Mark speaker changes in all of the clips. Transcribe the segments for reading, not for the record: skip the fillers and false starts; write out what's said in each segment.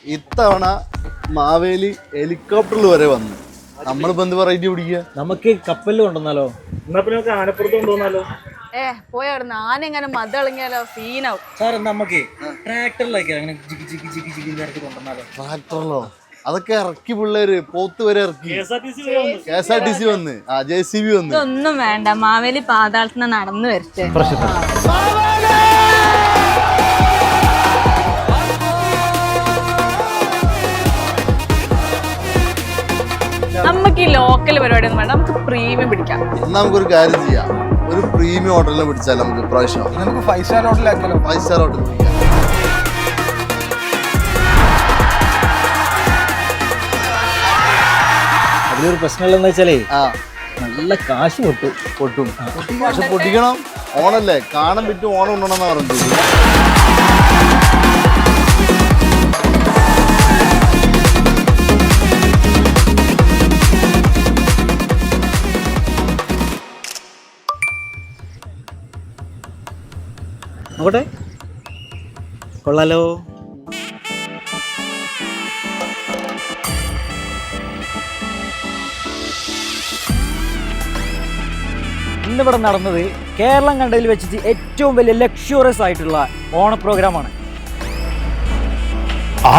Speaker 1: ഇത്തവണ മാവേലി ഹെലികോപ്റ്ററിൽ വരെ വന്നു. നമ്മളിപ്പോ എന്ത് വെറൈറ്റി പിടിക്കുക?
Speaker 2: നമുക്ക് കപ്പലിൽ കൊണ്ടുവന്നാലോ?
Speaker 3: എന്നാ പിന്നെ നമുക്ക് ആനപ്പുറത്ത് കൊണ്ടുവന്നാലോ?
Speaker 4: പോയായിരുന്നു ആനെങ്ങനെ മതളിങ്ങിയാലോ സീനാവും.
Speaker 2: സാർ നമുക്ക് ട്രാക്ടറിലേക്ക് അങ്ങനെ ജിഗി ജിഗി ജിഗി ജിഗി ഇറക്കി കൊണ്ടുവന്നാലോ?
Speaker 1: ട്രാക്ടറിലോ? അതൊക്കെ ഇറക്കി പിള്ളേര് പോത്ത് വരെ ഇറക്കി. KSRTC വന്ന് JCB വന്ന്.
Speaker 4: ഇതൊന്നും വേണ്ട, മാവേലി പാതാളത്തിന് നടന്നു വരട്ടെ. നമുക്ക് ഈ ലോക്കൽ പരിപാടി ഒന്നും വേണ്ട, നമുക്ക് പ്രീമിയം പിടിക്കാം.
Speaker 1: എന്നാ നമുക്കൊരു കാര്യം ചെയ്യാം, ഒരു പ്രീമിയം ഹോട്ടലിൽ പിടിച്ചാൽ നമുക്ക് ഇപ്രാവശ്യം
Speaker 5: നമുക്ക് 5 സ്റ്റാർ ഹോട്ടലാക്കിയാലോ?
Speaker 1: 5 സ്റ്റാർ ഹോട്ടൽ പിടിക്കാം.
Speaker 2: അതിലൊരു പ്രശ്നമുള്ളതെന്ന് വെച്ചാലേ നല്ല കാശ്
Speaker 1: പൊട്ടും. പക്ഷെ പൊട്ടിക്കണം, ഓണല്ലേ, കാണാൻ പറ്റും, ഓണം ഉണ്ടെന്നാ പറഞ്ഞത്.
Speaker 2: നോക്കട്ടെ, കൊള്ളാലോ. ഇന്നിവിടെ നടന്നത് കേരളം കണ്ടതിൽ വെച്ചിട്ട് ഏറ്റവും വലിയ ലക്ഷറിയസ് ആയിട്ടുള്ള ഓണ പ്രോഗ്രാമാണ്.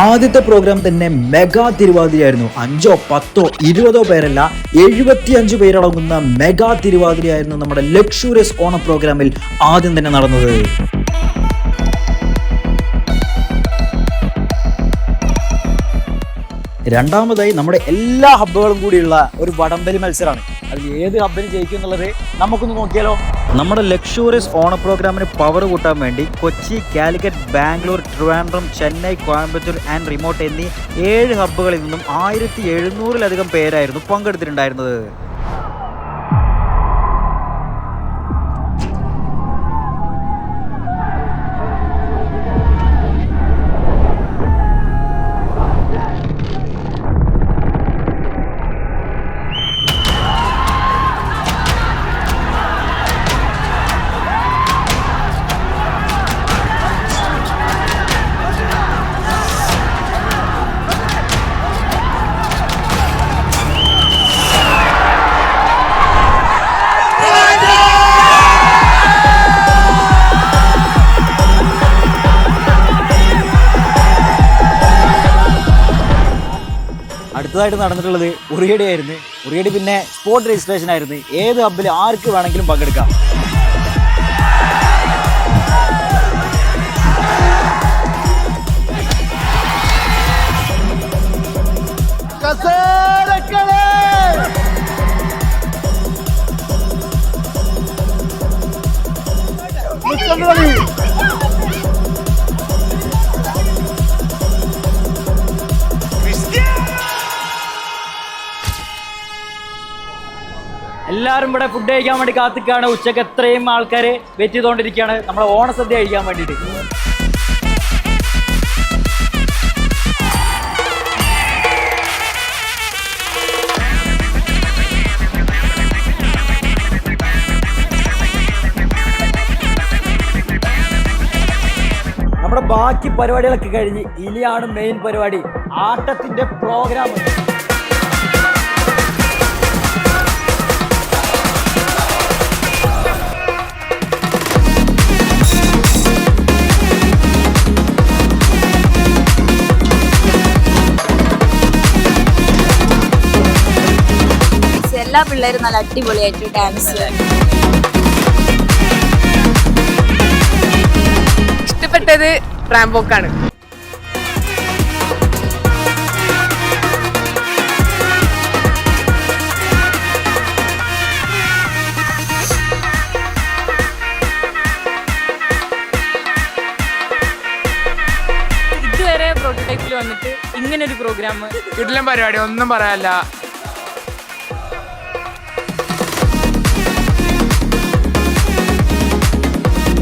Speaker 2: ആദ്യത്തെ പ്രോഗ്രാം തന്നെ മെഗാ തിരുവാതിരയായിരുന്നു. 5, 10, 20 പേരല്ല, 75 പേരടങ്ങുന്ന മെഗാ തിരുവാതിരയായിരുന്നു നമ്മുടെ ലക്ഷറിയസ് ഓണ പ്രോഗ്രാമിൽ ആദ്യം തന്നെ നടന്നത്. രണ്ടാമതായി നമ്മുടെ എല്ലാ ഹബ്ബുകളും കൂടിയുള്ള ഒരു വടംവലി മത്സരമാണ്. അതിൽ ഏത് ഹബ്ബിന് ജയിക്കും എന്നുള്ളത് നമുക്കൊന്ന് നോക്കിയാലോ. നമ്മുടെ ലക്ഷറിയസ് ഓണ പ്രോഗ്രാമിന് പവർ കൂട്ടാൻ വേണ്ടി കൊച്ചി, കാലിക്കറ്റ്, ബാംഗ്ലൂർ, ട്രിവാൻഡ്രം, ചെന്നൈ, കോയമ്പത്തൂർ ആൻഡ് റിമോട്ട് എന്നീ 7 ഹബ്ബുകളിൽ നിന്നും 1700-ലധികം പേരായിരുന്നു പങ്കെടുത്തിട്ടുണ്ടായിരുന്നത്. അടുത്തതായിട്ട് നടന്നിട്ടുള്ളത് ഉറിയടി ആയിരുന്നു. ഉറിയടി പിന്നെ സ്പോട്ട് രജിസ്ട്രേഷൻ ആയിരുന്നു. ഏത് ഹബ്ബിൽ ആർക്ക് വേണമെങ്കിലും പങ്കെടുക്കാം. എല്ലാവരും ഇവിടെ ഫുഡ് കഴിക്കാൻ വേണ്ടി കാത്തിക്കാണ്. ഉച്ചക്ക് എത്രയും ആൾക്കാർ വെയിറ്റ് ചെയ്തുകൊണ്ടിരിക്കുകയാണ് നമ്മളെ ഓണസദ്യ കഴിക്കാൻ വേണ്ടിയിട്ട്. നമ്മുടെ ബാക്കി പരിപാടികളൊക്കെ കഴിഞ്ഞ് ഇനിയാണ് മെയിൻ പരിപാടി, ആട്ടത്തിന്റെ പ്രോഗ്രാം.
Speaker 4: എല്ലാ പിള്ളേരും നല്ല അടിപൊളിയായിട്ട് ഡാൻസ്.
Speaker 6: ഇഷ്ടപ്പെട്ടത് റാംബോക്കാണ്.
Speaker 4: ഇതുവരെ പ്രോട്ടോടൈപ്പിൽ വന്നിട്ട് ഇങ്ങനെ ഒരു പ്രോഗ്രാം
Speaker 6: വീട്ടിലും പരിപാടി ഒന്നും പറയാല്ല.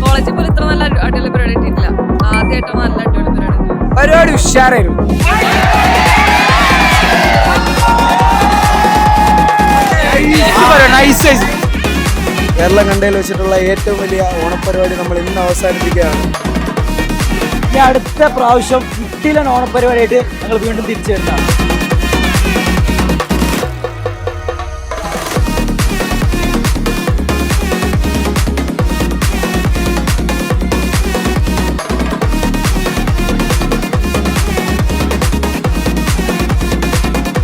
Speaker 4: കോളേജിൽ പോലും ഇത്ര നല്ല അടിപൊളി പരിപാടി ഇട്ടിട്ടില്ല. ആദ്യമായിട്ടാണ് നല്ല അടിപൊളി പരിപാടി.
Speaker 6: പരിപാടി ഉഷാറായിരുന്നു.
Speaker 5: കേരളം കണ്ടതിൽ വെച്ചിട്ടുള്ള ഏറ്റവും വലിയ ഓണപ്പരിപാടി നമ്മൾ ഇന്ന് അവസാനിപ്പിക്കുകയാണ്.
Speaker 2: ഇനി അടുത്ത പ്രാവശ്യം കിട്ടില്ല ഓണപ്പരിപാടിയായിട്ട് ഞങ്ങൾ വീണ്ടും തിരിച്ചു വരുന്നതാണ്.